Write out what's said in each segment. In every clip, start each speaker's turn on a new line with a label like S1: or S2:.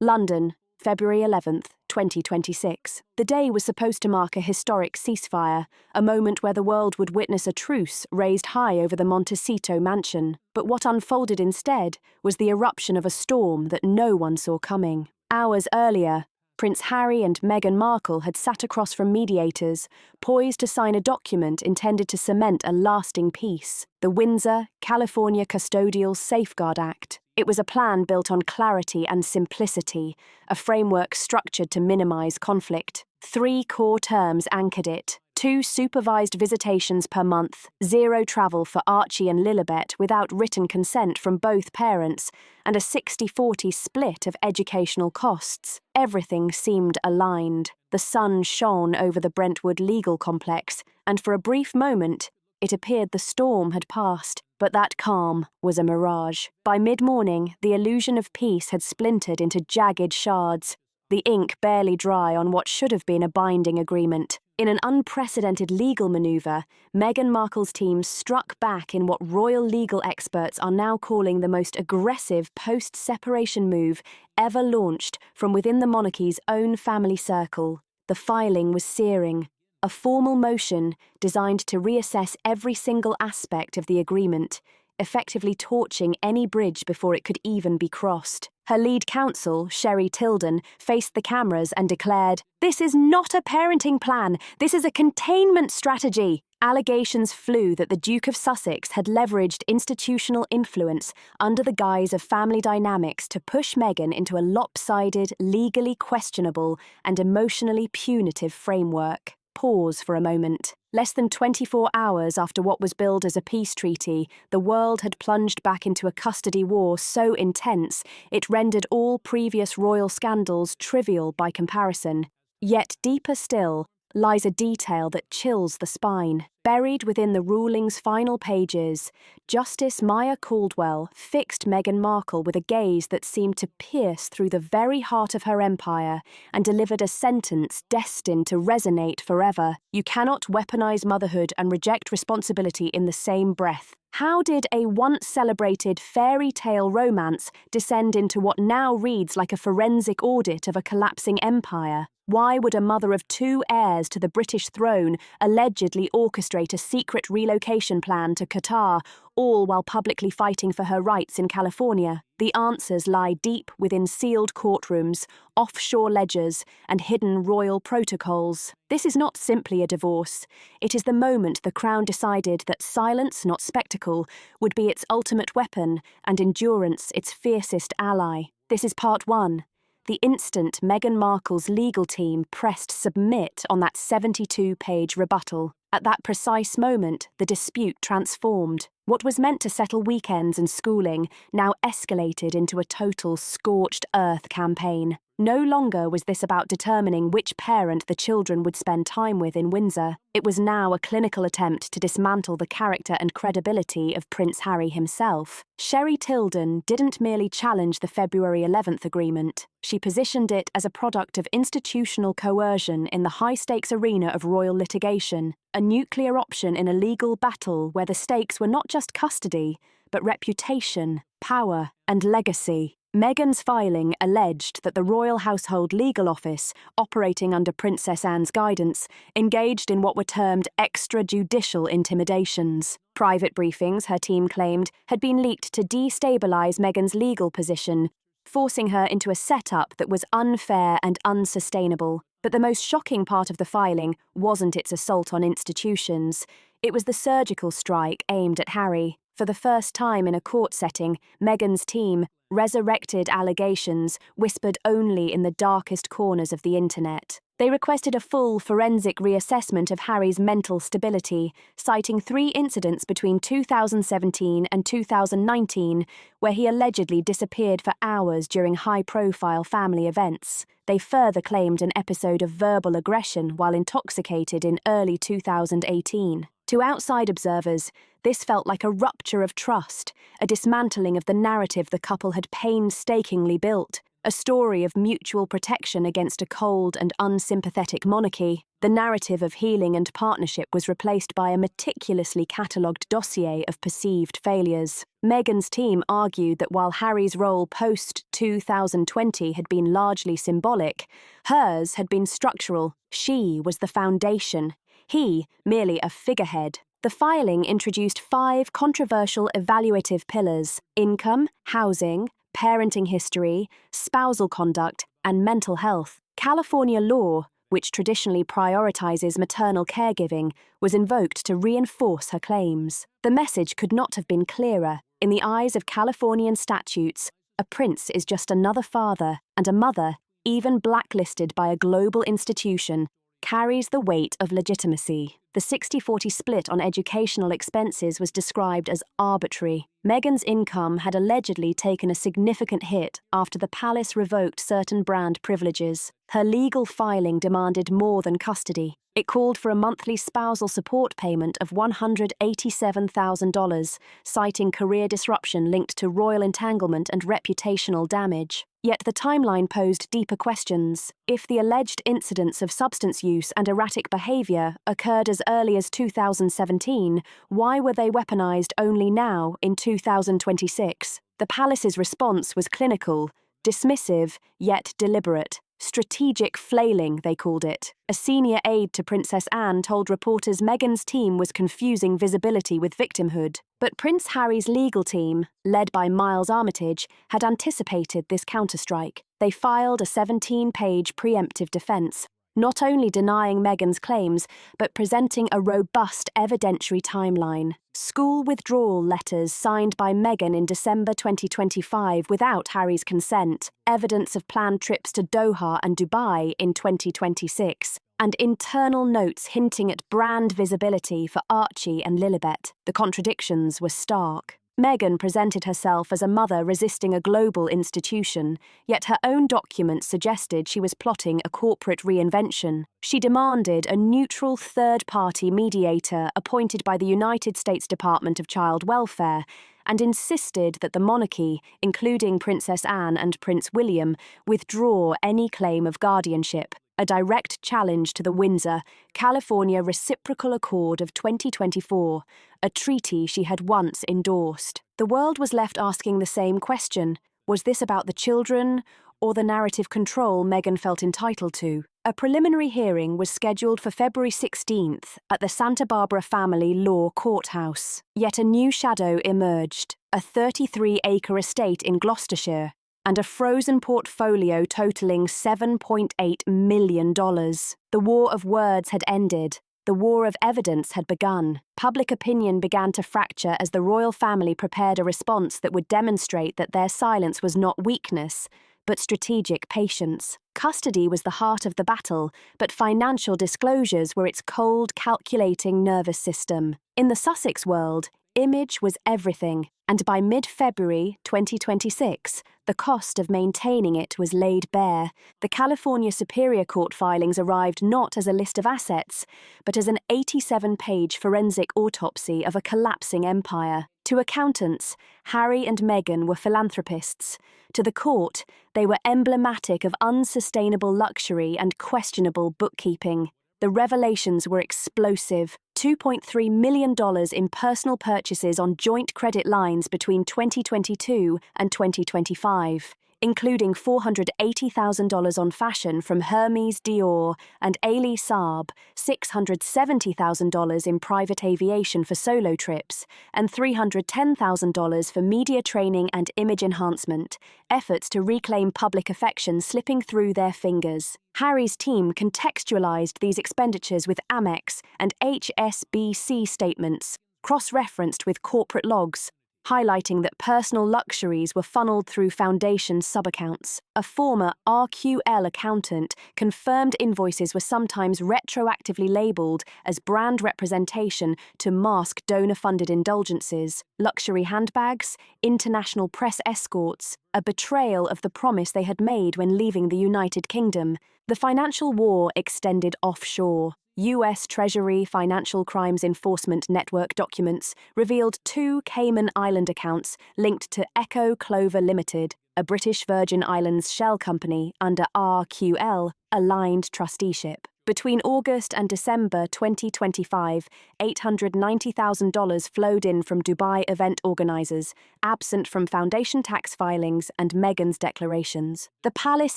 S1: London, February 11th, 2026. The day was supposed to mark a historic ceasefire, a moment where the world would witness a truce raised high over the Montecito mansion. But what unfolded instead was the eruption of a storm that no one saw coming. Hours earlier, Prince Harry and Meghan Markle had sat across from mediators, poised to sign a document intended to cement a lasting peace, the Windsor, California Custodial Safeguard Act. It was a plan built on clarity and simplicity, a framework structured to minimize conflict. 3 core terms anchored it: 2 supervised visitations per month, 0 travel for Archie and Lilibet without written consent from both parents, and a 60-40 split of educational costs. Everything seemed aligned. The sun shone over the Brentwood legal complex, and for a brief moment, it appeared the storm had passed. But that calm was a mirage. By mid-morning, the illusion of peace had splintered into jagged shards, the ink barely dry on what should have been a binding agreement. In an unprecedented legal maneuver, Meghan Markle's team struck back in what royal legal experts are now calling the most aggressive post-separation move ever launched from within the monarchy's own family circle. The filing was searing. A formal motion designed to reassess every single aspect of the agreement, effectively torching any bridge before it could even be crossed. Her lead counsel, Sherry Tilden, faced the cameras and declared, "This is not a parenting plan, this is a containment strategy." Allegations flew that the Duke of Sussex had leveraged institutional influence under the guise of family dynamics to push Meghan into a lopsided, legally questionable, and emotionally punitive framework. Pause for a moment. Less than 24 hours after what was billed as a peace treaty, the world had plunged back into a custody war so intense it rendered all previous royal scandals trivial by comparison. Yet deeper still lies a detail that chills the spine. Buried within the ruling's final pages, Justice Maya Caldwell fixed Meghan Markle with a gaze that seemed to pierce through the very heart of her empire and delivered a sentence destined to resonate forever. You cannot weaponize motherhood and reject responsibility in the same breath. How did a once-celebrated fairy tale romance descend into what now reads like a forensic audit of a collapsing empire? Why would a mother of 2 heirs to the British throne allegedly orchestrate a secret relocation plan to Qatar, all while publicly fighting for her rights in California? The answers lie deep within sealed courtrooms, offshore ledgers, and hidden royal protocols. This is not simply a divorce. It is the moment the Crown decided that silence, not spectacle, would be its ultimate weapon and endurance its fiercest ally. This is part 1. The instant Meghan Markle's legal team pressed submit on that 72-page rebuttal. At that precise moment, the dispute transformed. What was meant to settle weekends and schooling now escalated into a total scorched earth campaign. No longer was this about determining which parent the children would spend time with in Windsor. It was now a clinical attempt to dismantle the character and credibility of Prince Harry himself. Sherry Tilden didn't merely challenge the February 11th agreement. She positioned it as a product of institutional coercion in the high-stakes arena of royal litigation, a nuclear option in a legal battle where the stakes were not just custody, but reputation, power, and legacy. Meghan's filing alleged that the Royal Household Legal Office, operating under Princess Anne's guidance, engaged in what were termed extrajudicial intimidations. Private briefings, her team claimed, had been leaked to destabilise Meghan's legal position, forcing her into a setup that was unfair and unsustainable. But the most shocking part of the filing wasn't its assault on institutions. It was the surgical strike aimed at Harry. For the first time in a court setting, Meghan's team resurrected allegations whispered only in the darkest corners of the internet. They requested a full forensic reassessment of Harry's mental stability, citing 3 incidents between 2017 and 2019 where he allegedly disappeared for hours during high-profile family events. They further claimed an episode of verbal aggression while intoxicated in early 2018. To outside observers, this felt like a rupture of trust, a dismantling of the narrative the couple had painstakingly built. A story of mutual protection against a cold and unsympathetic monarchy, the narrative of healing and partnership was replaced by a meticulously catalogued dossier of perceived failures. Meghan's team argued that while Harry's role post-2020 had been largely symbolic, hers had been structural. She was the foundation, he merely a figurehead. The filing introduced 5 controversial evaluative pillars: income, housing, parenting history, spousal conduct, and mental health. California law, which traditionally prioritizes maternal caregiving, was invoked to reinforce her claims. The message could not have been clearer. In the eyes of Californian statutes, a prince is just another father, and a mother, even blacklisted by a global institution, carries the weight of legitimacy. The 60-40 split on educational expenses was described as arbitrary. Meghan's income had allegedly taken a significant hit after the palace revoked certain brand privileges. Her legal filing demanded more than custody. It called for a monthly spousal support payment of $187,000, citing career disruption linked to royal entanglement and reputational damage. Yet the timeline posed deeper questions. If the alleged incidents of substance use and erratic behavior occurred as early as 2017, why were they weaponized only now in 2026? The palace's response was clinical, dismissive, yet deliberate. Strategic flailing, they called it. A senior aide to Princess Anne told reporters Meghan's team was confusing visibility with victimhood. But Prince Harry's legal team, led by Miles Armitage, had anticipated this counterstrike. They filed a 17-page preemptive defense, not only denying Meghan's claims, but presenting a robust evidentiary timeline. School withdrawal letters signed by Meghan in December 2025 without Harry's consent, evidence of planned trips to Doha and Dubai in 2026, and internal notes hinting at brand visibility for Archie and Lilibet. The contradictions were stark. Meghan presented herself as a mother resisting a global institution, yet her own documents suggested she was plotting a corporate reinvention. She demanded a neutral third-party mediator appointed by the United States Department of Child Welfare, and insisted that the monarchy, including Princess Anne and Prince William, withdraw any claim of guardianship, a direct challenge to the Windsor, California Reciprocal Accord of 2024, a treaty she had once endorsed. The world was left asking the same question: was this about the children or the narrative control Meghan felt entitled to? A preliminary hearing was scheduled for February 16th at the Santa Barbara Family Law Courthouse. Yet a new shadow emerged: a 33-acre estate in Gloucestershire and a frozen portfolio totaling $7.8 million. The war of words had ended. The war of evidence had begun. Public opinion began to fracture as the royal family prepared a response that would demonstrate that their silence was not weakness, but strategic patience. Custody was the heart of the battle, but financial disclosures were its cold, calculating nervous system. In the Sussex world, image was everything, and by mid-February 2026, the cost of maintaining it was laid bare. The California Superior Court filings arrived not as a list of assets, but as an 87-page forensic autopsy of a collapsing empire. To accountants, Harry and Meghan were philanthropists. To the court, they were emblematic of unsustainable luxury and questionable bookkeeping. The revelations were explosive: $2.3 million in personal purchases on joint credit lines between 2022 and 2025, including $480,000 on fashion from Hermes Dior and Elie Saab, $670,000 in private aviation for solo trips, and $310,000 for media training and image enhancement, efforts to reclaim public affection slipping through their fingers. Harry's team contextualized these expenditures with Amex and HSBC statements, cross-referenced with corporate logs, highlighting that personal luxuries were funneled through foundation subaccounts. A former RQL accountant confirmed invoices were sometimes retroactively labeled as brand representation to mask donor-funded indulgences, luxury handbags, international press escorts, a betrayal of the promise they had made when leaving the United Kingdom. The financial war extended offshore. U.S. Treasury Financial Crimes Enforcement Network documents revealed 2 Cayman Island accounts linked to Echo Clover Limited, a British Virgin Islands shell company under RQL aligned trusteeship. Between August and December 2025, $890,000 flowed in from Dubai event organisers, absent from foundation tax filings and Meghan's declarations. The palace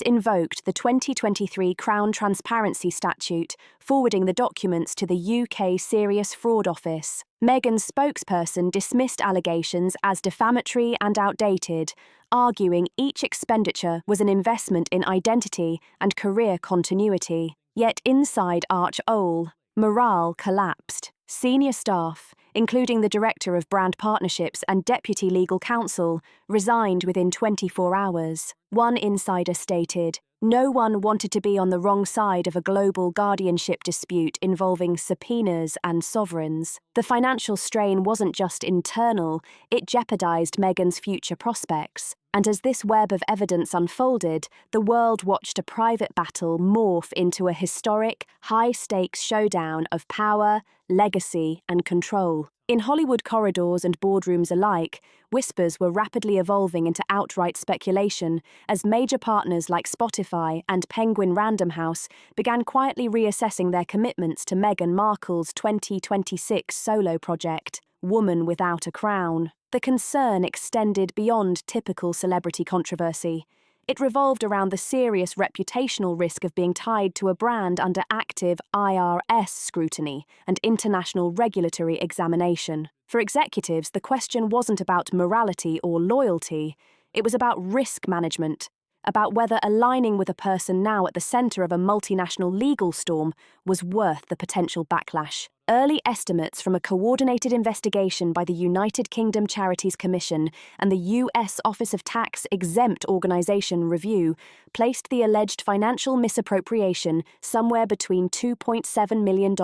S1: invoked the 2023 Crown Transparency Statute, forwarding the documents to the UK Serious Fraud Office. Meghan's spokesperson dismissed allegations as defamatory and outdated, arguing each expenditure was an investment in identity and career continuity. Yet inside Arch Owl, morale collapsed. Senior staff, including the Director of Brand Partnerships and Deputy Legal Counsel, resigned within 24 hours. One insider stated, "No one wanted to be on the wrong side of a global guardianship dispute involving subpoenas and sovereigns." The financial strain wasn't just internal, it jeopardized Meghan's future prospects. And as this web of evidence unfolded, the world watched a private battle morph into a historic, high-stakes showdown of power, legacy, and control. In Hollywood corridors and boardrooms alike, whispers were rapidly evolving into outright speculation as major partners like Spotify and Penguin Random House began quietly reassessing their commitments to Meghan Markle's 2026 solo project, Woman Without a Crown. The concern extended beyond typical celebrity controversy. It revolved around the serious reputational risk of being tied to a brand under active IRS scrutiny and international regulatory examination. For executives, the question wasn't about morality or loyalty, it was about risk management, about whether aligning with a person now at the center of a multinational legal storm was worth the potential backlash. Early estimates from a coordinated investigation by the United Kingdom Charities Commission and the US Office of Tax Exempt Organisation Review placed the alleged financial misappropriation somewhere between $2.7 million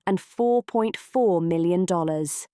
S1: and $4.4 million.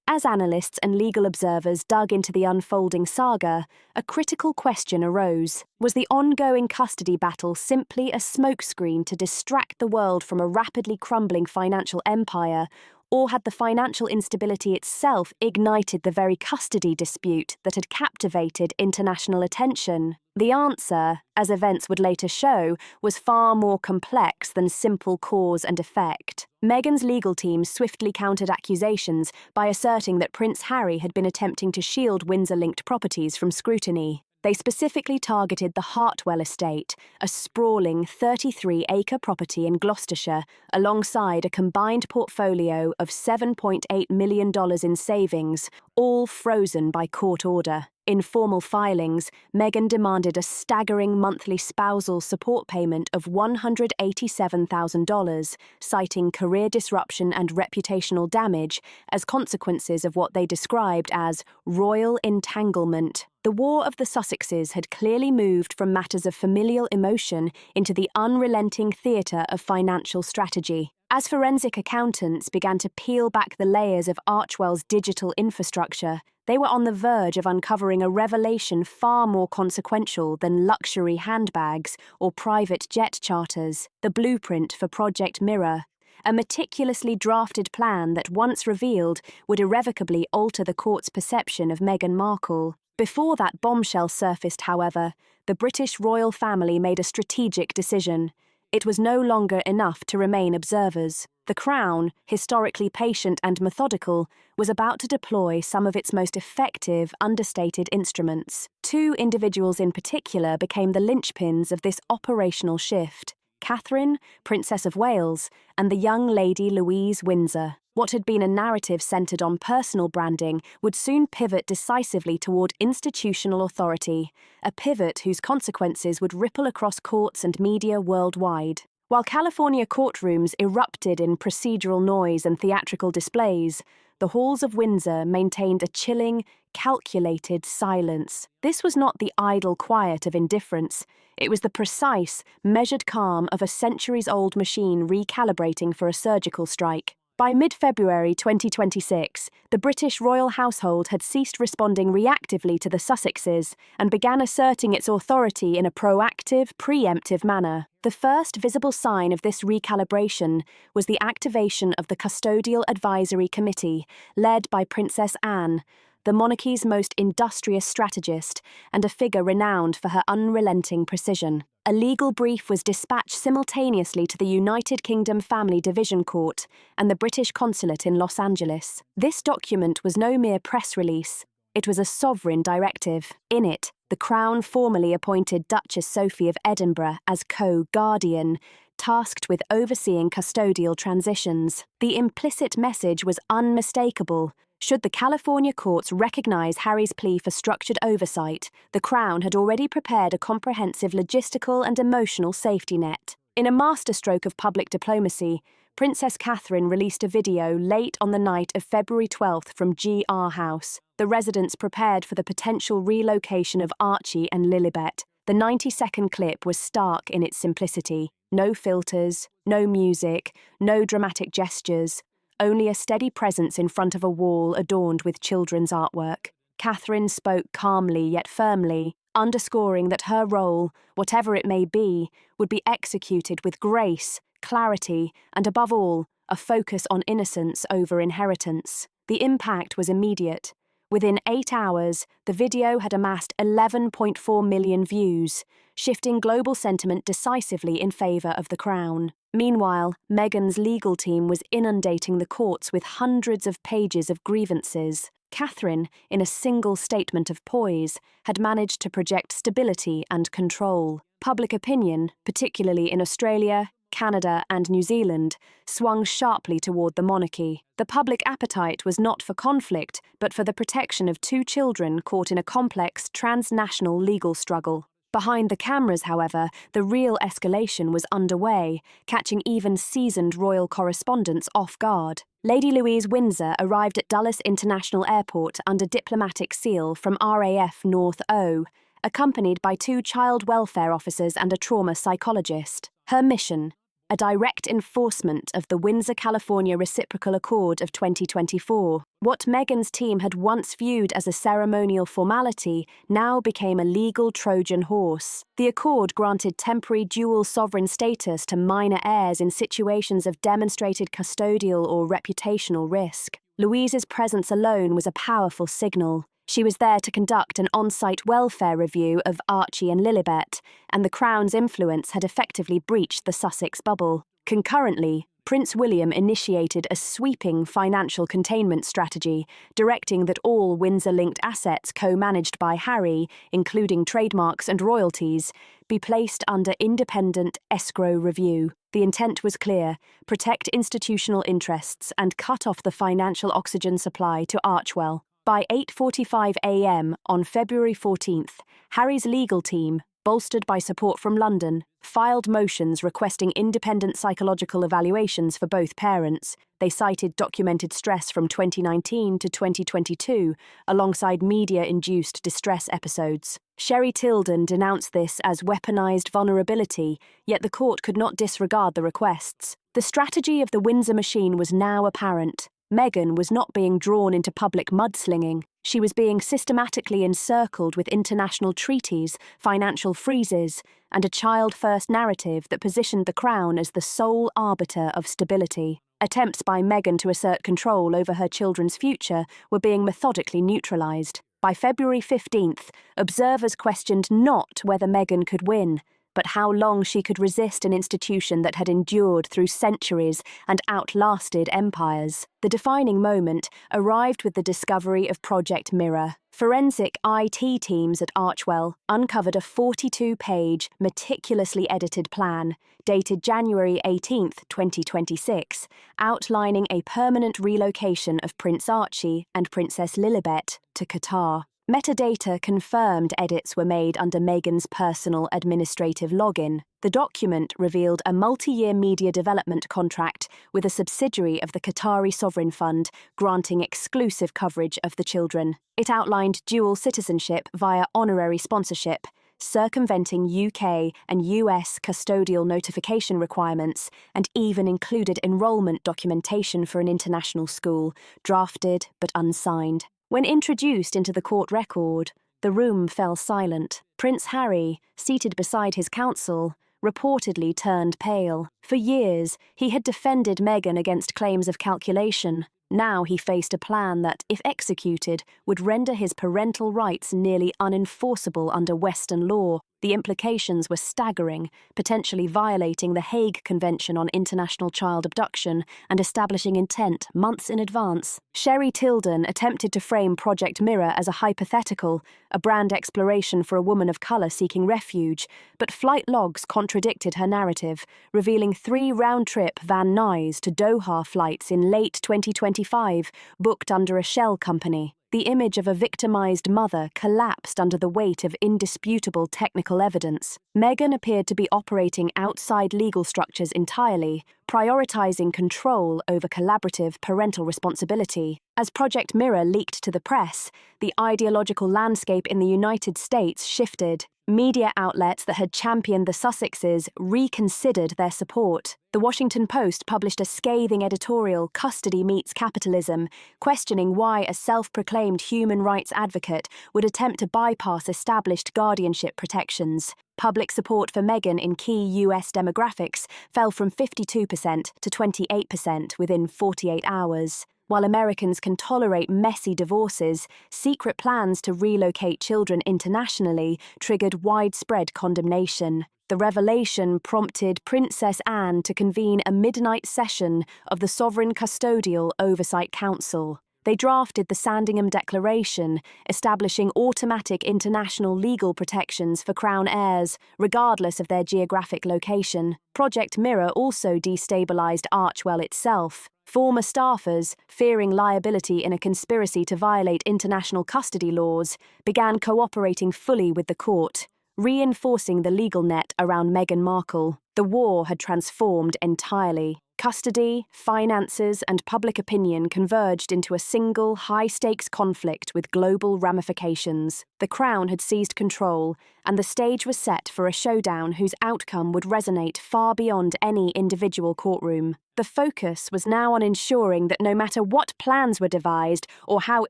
S1: As analysts and legal observers dug into the unfolding saga, a critical question arose. Was the ongoing custody battle simply a smokescreen to distract the world from a rapidly crumbling financial empire, or had the financial instability itself ignited the very custody dispute that had captivated international attention? The answer, as events would later show, was far more complex than simple cause and effect. Meghan's legal team swiftly countered accusations by asserting that Prince Harry had been attempting to shield Windsor-linked properties from scrutiny. They specifically targeted the Hartwell estate, a sprawling 33-acre property in Gloucestershire, alongside a combined portfolio of $7.8 million in savings, all frozen by court order. In formal filings, Meghan demanded a staggering monthly spousal support payment of $187,000, citing career disruption and reputational damage as consequences of what they described as royal entanglement. The War of the Sussexes had clearly moved from matters of familial emotion into the unrelenting theatre of financial strategy. As forensic accountants began to peel back the layers of Archwell's digital infrastructure, they were on the verge of uncovering a revelation far more consequential than luxury handbags or private jet charters: the blueprint for Project Mirror, a meticulously drafted plan that, once revealed, would irrevocably alter the court's perception of Meghan Markle. Before that bombshell surfaced, however, the British royal family made a strategic decision. It was no longer enough to remain observers. The Crown, historically patient and methodical, was about to deploy some of its most effective, understated instruments. Two individuals in particular became the linchpins of this operational shift: Catherine, Princess of Wales, and the young Lady Louise Windsor. What had been a narrative centred on personal branding would soon pivot decisively toward institutional authority, a pivot whose consequences would ripple across courts and media worldwide. While California courtrooms erupted in procedural noise and theatrical displays, the halls of Windsor maintained a chilling, calculated silence. This was not the idle quiet of indifference. It was the precise, measured calm of a centuries-old machine recalibrating for a surgical strike. By mid-February 2026, the British royal household had ceased responding reactively to the Sussexes and began asserting its authority in a proactive, preemptive manner. The first visible sign of this recalibration was the activation of the Custodial Advisory Committee, led by Princess Anne, the monarchy's most industrious strategist and a figure renowned for her unrelenting precision. A legal brief was dispatched simultaneously to the United Kingdom Family Division Court and the British Consulate in Los Angeles. This document was no mere press release. It was a sovereign directive. In it, the Crown formally appointed Duchess Sophie of Edinburgh as co-guardian, tasked with overseeing custodial transitions. The implicit message was unmistakable. Should the California courts recognize Harry's plea for structured oversight, the Crown had already prepared a comprehensive logistical and emotional safety net. In a masterstroke of public diplomacy, Princess Catherine released a video late on the night of February 12th from GR House. The residents prepared for the potential relocation of Archie and Lilibet. The 90-second clip was stark in its simplicity. No filters, no music, no dramatic gestures, only a steady presence in front of a wall adorned with children's artwork. Catherine spoke calmly yet firmly, underscoring that her role, whatever it may be, would be executed with grace, clarity, and above all, a focus on innocence over inheritance. The impact was immediate. Within 8 hours, the video had amassed 11.4 million views, shifting global sentiment decisively in favour of the Crown. Meanwhile, Meghan's legal team was inundating the courts with hundreds of pages of grievances. Catherine, in a single statement of poise, had managed to project stability and control. Public opinion, particularly in Australia, Canada and New Zealand, swung sharply toward the monarchy. The public appetite was not for conflict, but for the protection of 2 children caught in a complex transnational legal struggle. Behind the cameras, however, the real escalation was underway, catching even seasoned royal correspondents off guard. Lady Louise Windsor arrived at Dulles International Airport under diplomatic seal from RAF North O, accompanied by 2 child welfare officers and a trauma psychologist. Her mission: a direct enforcement of the Windsor-California Reciprocal Accord of 2024. What Meghan's team had once viewed as a ceremonial formality now became a legal Trojan horse. The accord granted temporary dual sovereign status to minor heirs in situations of demonstrated custodial or reputational risk. Louise's presence alone was a powerful signal. She was there to conduct an on-site welfare review of Archie and Lilibet, and the Crown's influence had effectively breached the Sussex bubble. Concurrently, Prince William initiated a sweeping financial containment strategy, directing that all Windsor-linked assets co-managed by Harry, including trademarks and royalties, be placed under independent escrow review. The intent was clear: protect institutional interests and cut off the financial oxygen supply to Archewell. By 8:45 a.m. on February 14th, Harry's legal team, bolstered by support from London, filed motions requesting independent psychological evaluations for both parents. They cited documented stress from 2019 to 2022, alongside media-induced distress episodes. Sherry Tilden denounced this as weaponized vulnerability, yet the court could not disregard the requests. The strategy of the Windsor machine was now apparent. Meghan was not being drawn into public mudslinging. She was being systematically encircled with international treaties, financial freezes, and a child-first narrative that positioned the Crown as the sole arbiter of stability. Attempts by Meghan to assert control over her children's future were being methodically neutralised. By February 15th, observers questioned not whether Meghan could win, but how long she could resist an institution that had endured through centuries and outlasted empires. The defining moment arrived with the discovery of Project Mirror. Forensic IT teams at Archewell uncovered a 42-page, meticulously edited plan, dated January 18, 2026, outlining a permanent relocation of Prince Archie and Princess Lilibet to Qatar. Metadata confirmed edits were made under Meghan's personal administrative login. The document revealed a multi-year media development contract with a subsidiary of the Qatari Sovereign Fund, granting exclusive coverage of the children. It outlined dual citizenship via honorary sponsorship, circumventing UK and US custodial notification requirements, and even included enrollment documentation for an international school, drafted but unsigned. When introduced into the court record, the room fell silent. Prince Harry, seated beside his counsel, reportedly turned pale. For years, he had defended Meghan against claims of calculation, Now he faced a plan that, if executed, would render his parental rights nearly unenforceable under Western law. The implications were staggering, potentially violating the Hague Convention on International Child Abduction and establishing intent months in advance. Sherry Tilden attempted to frame Project Mirror as a hypothetical, a brand exploration for a woman of colour seeking refuge, but flight logs contradicted her narrative, revealing 3 round-trip Van Nuys to Doha flights in late 2025, booked under a shell company. The image of a victimized mother collapsed under the weight of indisputable technical evidence. Meghan appeared to be operating outside legal structures entirely, prioritizing control over collaborative parental responsibility. As Project Mirror leaked to the press, the ideological landscape in the United States shifted. Media outlets that had championed the Sussexes reconsidered their support. The Washington Post published a scathing editorial, Custody Meets Capitalism, questioning why a self-proclaimed human rights advocate would attempt to bypass established guardianship protections. Public support for Meghan in key US demographics fell from 52% to 28% within 48 hours. While Americans can tolerate messy divorces, secret plans to relocate children internationally triggered widespread condemnation. The revelation prompted Princess Anne to convene a midnight session of the Sovereign Custodial Oversight Council. They drafted the Sandringham Declaration, establishing automatic international legal protections for Crown heirs, regardless of their geographic location. Project Mirror also destabilized Archewell itself. Former staffers, fearing liability in a conspiracy to violate international custody laws, began cooperating fully with the court, reinforcing the legal net around Meghan Markle. The war had transformed entirely. Custody, finances, and public opinion converged into a single, high-stakes conflict with global ramifications. The Crown had seized control, and the stage was set for a showdown whose outcome would resonate far beyond any individual courtroom. The focus was now on ensuring that no matter what plans were devised or how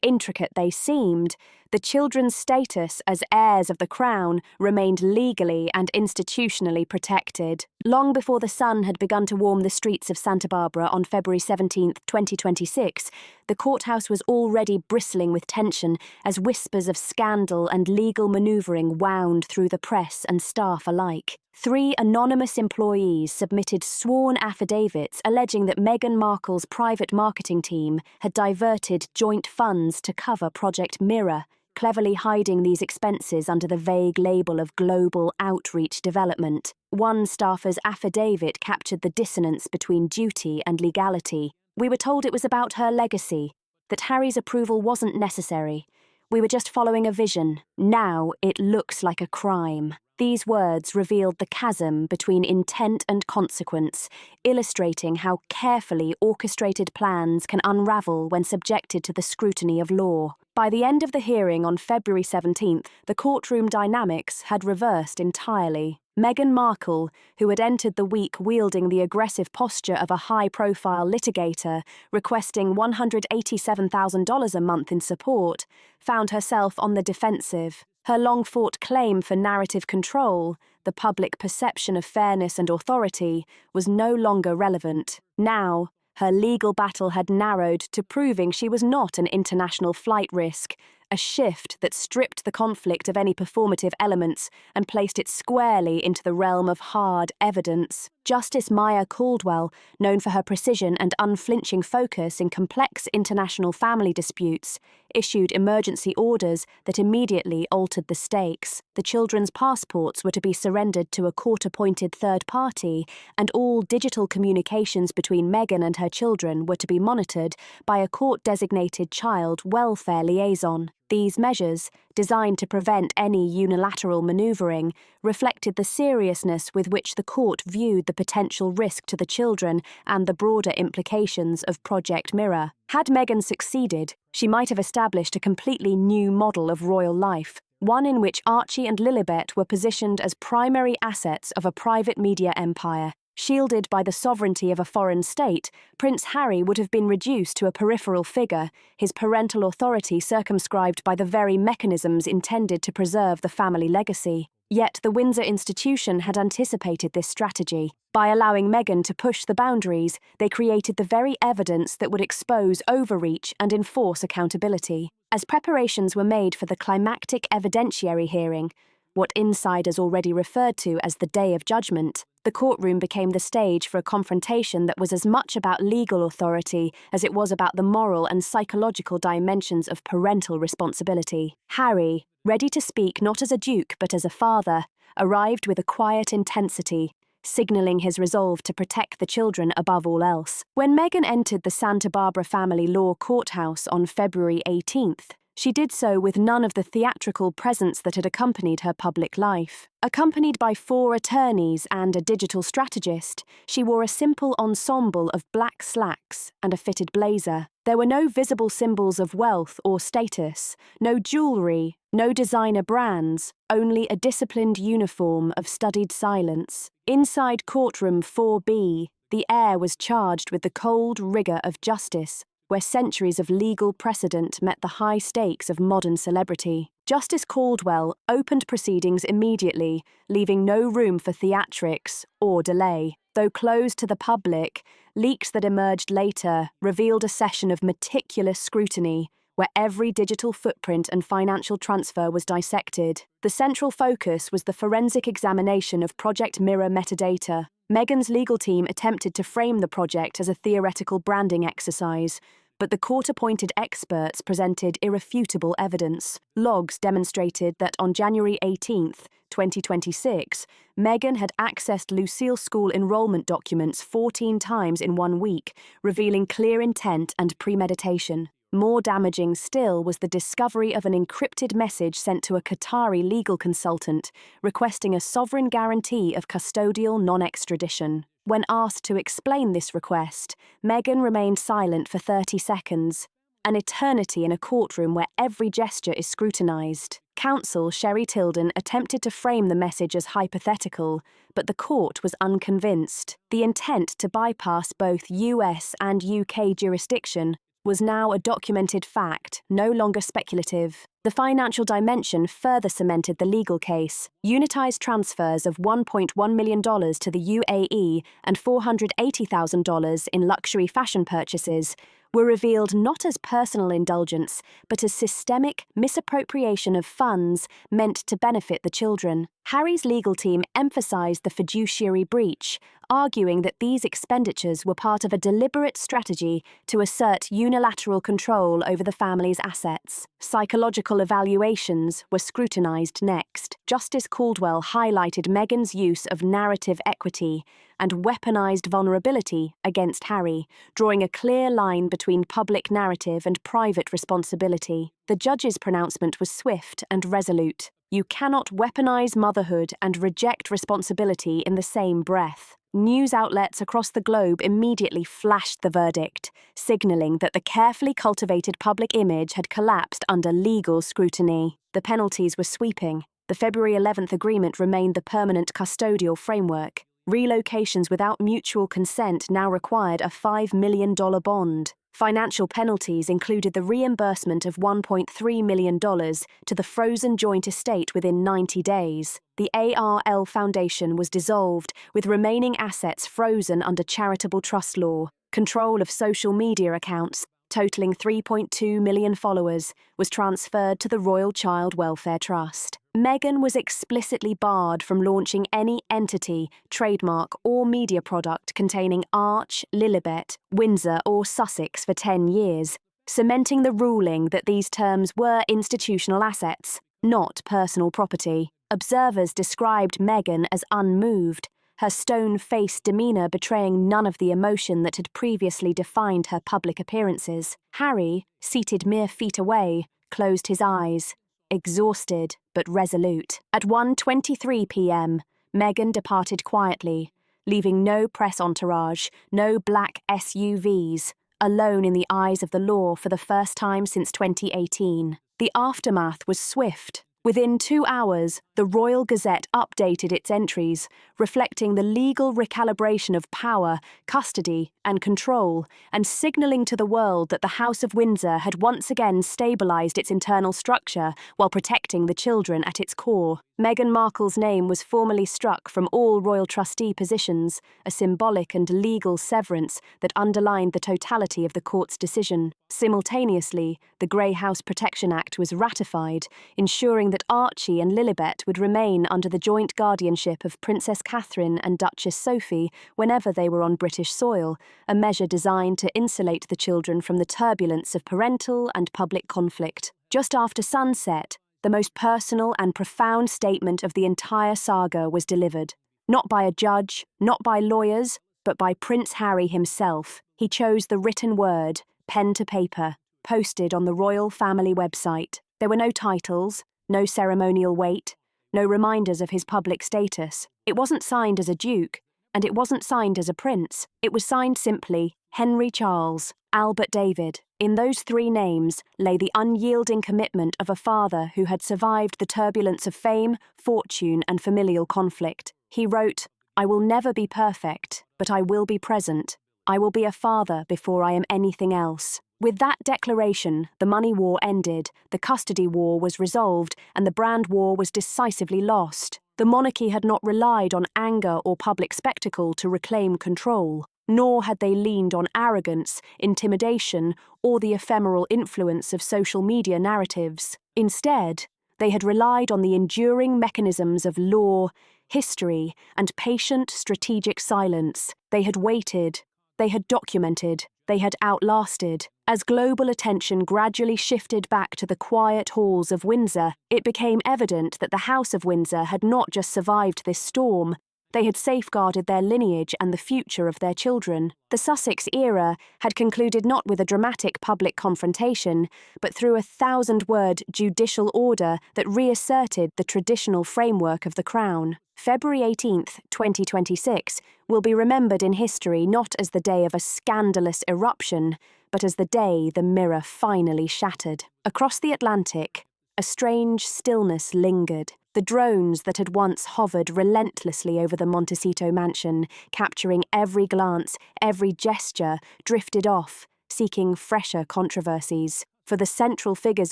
S1: intricate they seemed, the children's status as heirs of the Crown remained legally and institutionally protected. Long before the sun had begun to warm the streets of Santa Barbara on February 17, 2026, the courthouse was already bristling with tension as whispers of scandal and legal manoeuvring wound through the press and staff alike. 3 anonymous employees submitted sworn affidavits alleging that Meghan Markle's private marketing team had diverted joint funds to cover Project Mirror, cleverly hiding these expenses under the vague label of global outreach development. One staffer's affidavit captured the dissonance between duty and legality. "We were told it was about her legacy, that Harry's approval wasn't necessary. We were just following a vision. Now it looks like a crime." These words revealed the chasm between intent and consequence, illustrating how carefully orchestrated plans can unravel when subjected to the scrutiny of law. By the end of the hearing on February 17th, the courtroom dynamics had reversed entirely. Meghan Markle, who had entered the week wielding the aggressive posture of a high-profile litigator, requesting $187,000 a month in support, found herself on the defensive. Her long-fought claim for narrative control, the public perception of fairness and authority, was no longer relevant. Now, her legal battle had narrowed to proving she was not an international flight risk, a shift that stripped the conflict of any performative elements and placed it squarely into the realm of hard evidence. Justice Maya Caldwell, known for her precision and unflinching focus in complex international family disputes, issued emergency orders that immediately altered the stakes. The children's passports were to be surrendered to a court-appointed third party, and all digital communications between Meghan and her children were to be monitored by a court-designated child welfare liaison. These measures, designed to prevent any unilateral manoeuvring, reflected the seriousness with which the court viewed the potential risk to the children and the broader implications of Project Mirror. Had Meghan succeeded, she might have established a completely new model of royal life, one in which Archie and Lilibet were positioned as primary assets of a private media empire. Shielded by the sovereignty of a foreign state, Prince Harry would have been reduced to a peripheral figure, his parental authority circumscribed by the very mechanisms intended to preserve the family legacy. Yet the Windsor institution had anticipated this strategy. By allowing Meghan to push the boundaries, they created the very evidence that would expose overreach and enforce accountability. As preparations were made for the climactic evidentiary hearing, what insiders already referred to as the Day of Judgment, the courtroom became the stage for a confrontation that was as much about legal authority as it was about the moral and psychological dimensions of parental responsibility. Harry, ready to speak not as a duke but as a father, arrived with a quiet intensity, signalling his resolve to protect the children above all else. When Meghan entered the Santa Barbara family law courthouse on February 18th, she did so with none of the theatrical presence that had accompanied her public life. Accompanied by 4 attorneys and a digital strategist, she wore a simple ensemble of black slacks and a fitted blazer. There were no visible symbols of wealth or status, no jewelry, no designer brands, only a disciplined uniform of studied silence. Inside courtroom 4B, the air was charged with the cold rigor of justice, where centuries of legal precedent met the high stakes of modern celebrity. Justice Caldwell opened proceedings immediately, leaving no room for theatrics or delay. Though closed to the public, leaks that emerged later revealed a session of meticulous scrutiny, where every digital footprint and financial transfer was dissected. The central focus was the forensic examination of Project Mirror metadata. Meghan's legal team attempted to frame the project as a theoretical branding exercise, but the court-appointed experts presented irrefutable evidence. Logs demonstrated that on January 18, 2026, Meghan had accessed Lucille School enrollment documents 14 times in 1 week, revealing clear intent and premeditation. More damaging still was the discovery of an encrypted message sent to a Qatari legal consultant requesting a sovereign guarantee of custodial non-extradition. When asked to explain this request, Meghan remained silent for 30 seconds, an eternity in a courtroom where every gesture is scrutinized. Counsel Sherry Tilden attempted to frame the message as hypothetical, but the court was unconvinced. The intent to bypass both US and UK jurisdiction was now a documented fact, no longer speculative. The financial dimension further cemented the legal case. Unitized transfers of $1.1 million to the UAE and $480,000 in luxury fashion purchases were revealed not as personal indulgence, but as systemic misappropriation of funds meant to benefit the children. Harry's legal team emphasized the fiduciary breach, arguing that these expenditures were part of a deliberate strategy to assert unilateral control over the family's assets. Psychological evaluations were scrutinized next. Justice Caldwell highlighted Meghan's use of narrative equity and weaponized vulnerability against Harry, drawing a clear line between public narrative and private responsibility. The judge's pronouncement was swift and resolute. You cannot weaponize motherhood and reject responsibility in the same breath. News outlets across the globe immediately flashed the verdict, signaling that the carefully cultivated public image had collapsed under legal scrutiny. The penalties were sweeping. The February 11th agreement remained the permanent custodial framework. Relocations without mutual consent now required a $5 million bond. Financial penalties included the reimbursement of $1.3 million to the frozen joint estate within 90 days. The ARL Foundation was dissolved, with remaining assets frozen under charitable trust law. Control of social media accounts, totaling 3.2 million followers, was transferred to the Royal Child Welfare Trust. Meghan was explicitly barred from launching any entity, trademark, or media product containing Arch, Lilibet, Windsor, or Sussex for 10 years, cementing the ruling that these terms were institutional assets, not personal property. Observers described Meghan as unmoved, her stone-faced demeanour betraying none of the emotion that had previously defined her public appearances. Harry, seated mere feet away, closed his eyes, exhausted but resolute. At 1:23 p.m., Meghan departed quietly, leaving no press entourage, no black SUVs, alone in the eyes of the law for the first time since 2018. The aftermath was swift, Within 2 hours, the Royal Gazette updated its entries, reflecting the legal recalibration of power, custody, and control, and signalling to the world that the House of Windsor had once again stabilised its internal structure while protecting the children at its core. Meghan Markle's name was formally struck from all royal trustee positions, a symbolic and legal severance that underlined the totality of the court's decision. Simultaneously, the Grey House Protection Act was ratified, ensuring that Archie and Lilibet would remain under the joint guardianship of Princess Catherine and Duchess Sophie whenever they were on British soil, a measure designed to insulate the children from the turbulence of parental and public conflict. Just after sunset, the most personal and profound statement of the entire saga was delivered. Not by a judge, not by lawyers, but by Prince Harry himself. He chose the written word, pen to paper, posted on the royal family website. There were no titles, no ceremonial weight, no reminders of his public status. It wasn't signed as a duke, and it wasn't signed as a prince. It was signed simply Henry Charles, Albert David. In those 3 names lay the unyielding commitment of a father who had survived the turbulence of fame, fortune, and familial conflict. He wrote, "I will never be perfect, but I will be present. I will be a father before I am anything else." With that declaration, the money war ended, the custody war was resolved, and the brand war was decisively lost. The monarchy had not relied on anger or public spectacle to reclaim control, nor had they leaned on arrogance, intimidation, or the ephemeral influence of social media narratives. Instead, they had relied on the enduring mechanisms of law, history, and patient strategic silence. They had waited, they had documented, they had outlasted. As global attention gradually shifted back to the quiet halls of Windsor, it became evident that the House of Windsor had not just survived this storm, they had safeguarded their lineage and the future of their children. The Sussex era had concluded not with a dramatic public confrontation, but through a 1,000-word judicial order that reasserted the traditional framework of the Crown. February 18th, 2026, will be remembered in history not as the day of a scandalous eruption, but as the day the mirror finally shattered. Across the Atlantic, a strange stillness lingered. The drones that had once hovered relentlessly over the Montecito mansion, capturing every glance, every gesture, drifted off, seeking fresher controversies. For the central figures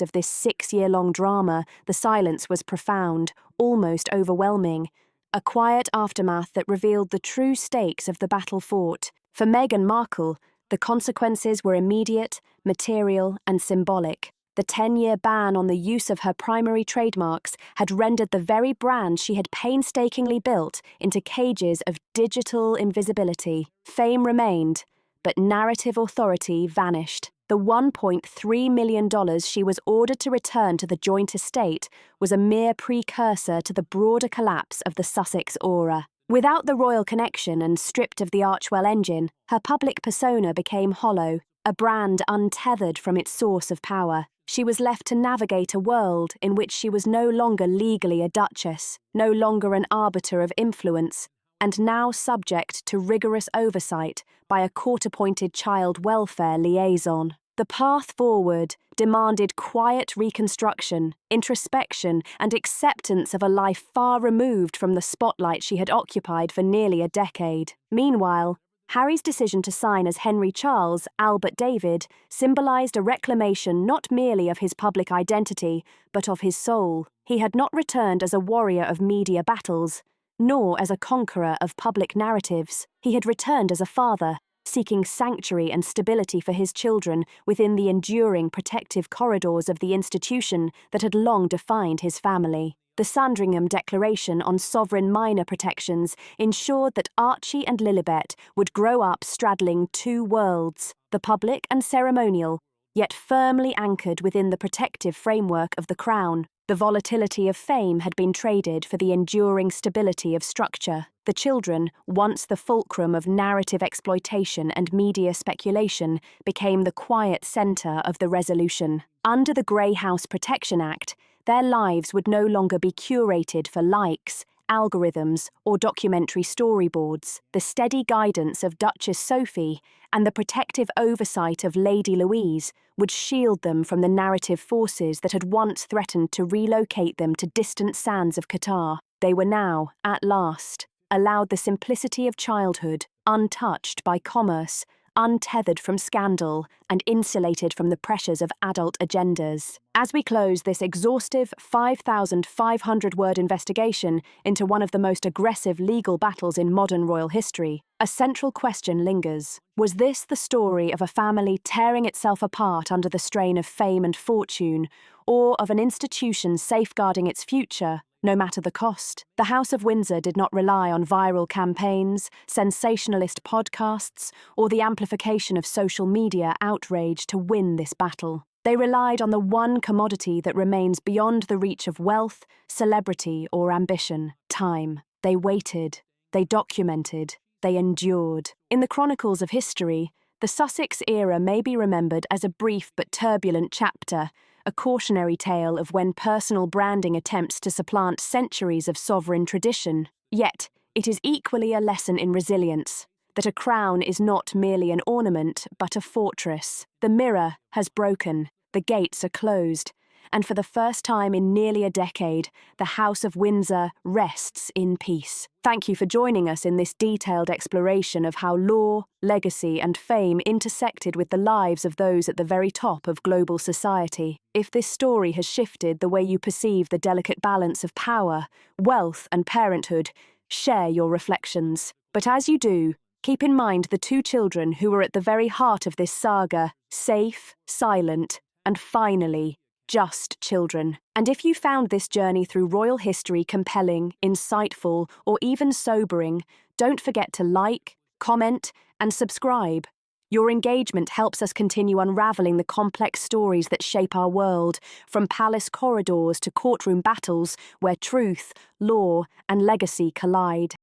S1: of this 6-year-long drama, the silence was profound, almost overwhelming, a quiet aftermath that revealed the true stakes of the battle fought. For Meghan Markle, the consequences were immediate, material, and symbolic. The 10-year ban on the use of her primary trademarks had rendered the very brand she had painstakingly built into cages of digital invisibility. Fame remained, but narrative authority vanished. The $1.3 million she was ordered to return to the joint estate was a mere precursor to the broader collapse of the Sussex aura. Without the royal connection and stripped of the Archwell engine, her public persona became hollow, a brand untethered from its source of power. She was left to navigate a world in which she was no longer legally a duchess, no longer an arbiter of influence, and now subject to rigorous oversight by a court-appointed child welfare liaison. The path forward demanded quiet reconstruction, introspection, and acceptance of a life far removed from the spotlight she had occupied for nearly a decade. Meanwhile, Harry's decision to sign as Henry Charles, Albert David, symbolised a reclamation not merely of his public identity, but of his soul. He had not returned as a warrior of media battles, nor as a conqueror of public narratives. He had returned as a father, seeking sanctuary and stability for his children within the enduring protective corridors of the institution that had long defined his family. The Sandringham Declaration on Sovereign Minor Protections ensured that Archie and Lilibet would grow up straddling 2 worlds, the public and ceremonial, yet firmly anchored within the protective framework of the Crown. The volatility of fame had been traded for the enduring stability of structure. The children, once the fulcrum of narrative exploitation and media speculation, became the quiet centre of the resolution. Under the Grey House Protection Act, their lives would no longer be curated for likes, algorithms or documentary storyboards. The steady guidance of Duchess Sophie and the protective oversight of Lady Louise would shield them from the narrative forces that had once threatened to relocate them to distant sands of Qatar. They were now, at last, allowed the simplicity of childhood, untouched by commerce, untethered from scandal, and insulated from the pressures of adult agendas. As we close this exhaustive 5,500-word investigation into one of the most aggressive legal battles in modern royal history, a central question lingers. Was this the story of a family tearing itself apart under the strain of fame and fortune, or of an institution safeguarding its future, no matter the cost? The House of Windsor did not rely on viral campaigns, sensationalist podcasts, or the amplification of social media outrage to win this battle. They relied on the one commodity that remains beyond the reach of wealth, celebrity, or ambition: time. They waited, they documented, they endured. In the chronicles of history, the Sussex era may be remembered as a brief but turbulent chapter, a cautionary tale of when personal branding attempts to supplant centuries of sovereign tradition. Yet, it is equally a lesson in resilience, that a crown is not merely an ornament, but a fortress. The mirror has broken, the gates are closed, and for the first time in nearly a decade, the House of Windsor rests in peace. Thank you for joining us in this detailed exploration of how law, legacy, and fame intersected with the lives of those at the very top of global society. If this story has shifted the way you perceive the delicate balance of power, wealth, and parenthood, share your reflections. But as you do, keep in mind the two children who were at the very heart of this saga: safe, silent, and finally, just children. And if you found this journey through royal history compelling, insightful, or even sobering, don't forget to like, comment, and subscribe. Your engagement helps us continue unraveling the complex stories that shape our world, from palace corridors to courtroom battles where truth, law, and legacy collide.